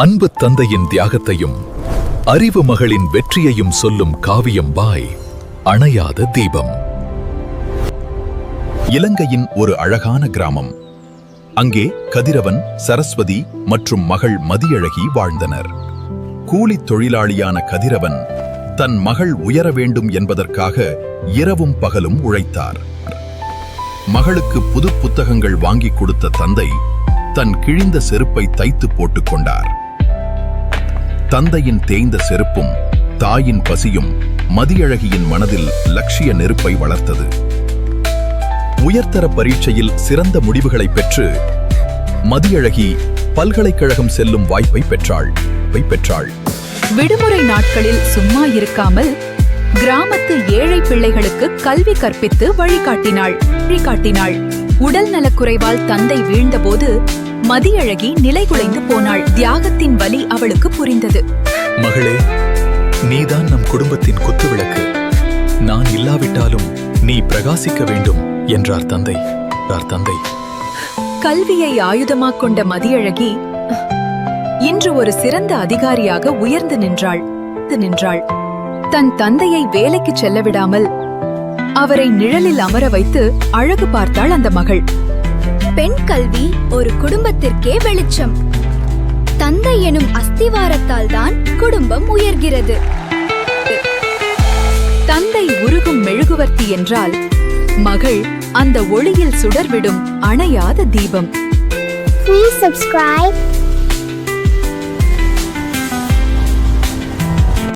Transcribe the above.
அன்பு தந்தையின் தியாகத்தையும் அறிவு மகளின் வெற்றியையும் சொல்லும் காவியம் பாய் அணையாத தீபம். இலங்கையின் ஒரு அழகான கிராமம். அங்கே கதிரவன், சரஸ்வதி மற்றும் மகள் மதியழகி வாழ்ந்தனர். கூலித் தொழிலாளியான கதிரவன் தன் மகள் உயர வேண்டும் என்பதற்காக இரவும் பகலும் உழைத்தார். மகளுக்கு புது புத்தகங்கள் வாங்கி கொடுத்த தந்தை தன் கிழிந்த செருப்பை தைத்து போட்டுக் கொண்டார். தந்தையின் தேய்ந்த செருப்பும் தாயின் பசியும் மதியழகியின் மனதில் லட்சிய நெருப்பை வளர்த்தது. உயர்தர பரீட்சையில் சிறந்த முடிவுகளை பெற்று மதியழகி பல்கலைக்கழகம் செல்லும் வாய்ப்பை பெற்றாள். விடுமுறை நாட்களில் சும்மா இருக்காமல் கிராமத்து ஏழை பிள்ளைகளுக்கு கல்வி கற்பித்து வழிகாட்டினாள். உடல் நலக்குறைவால் தந்தை வீழ்ந்தபோது மதியழகி நிலைகுலைந்து போனாள். தியாகத்தின் வலி அவளுக்கு புரிந்தது. மகளே, நீதான் நம் குடும்பத்தின் குத்துவிளக்கு. நான் இல்லாவிட்டாலும் நீ பிரகாசிக்க வேண்டும் என்றார் தந்தை. கல்வியை ஆயுதமாக் கொண்ட மதியழகி இன்று ஒரு சிறந்த அதிகாரியாக உயர்ந்து நின்றாள். தன் தந்தையை வேலைக்கு செல்ல விடாமல் அவரை நிழலில் அமர வைத்து அழகு பார்த்தாள் அந்த மகள். பெண் கல்வி ஒரு குடும்பத்திற்கே வெளிச்சம். தந்தை எனும் அஸ்திவாரத்தால் தான் குடும்பம் உயர்கிறது. தந்தை உருகும் மெழுகுவர்த்தி என்றால் மகள் அந்த ஒளியில் சுடர்விடும் அணையாத தீபம். Please subscribe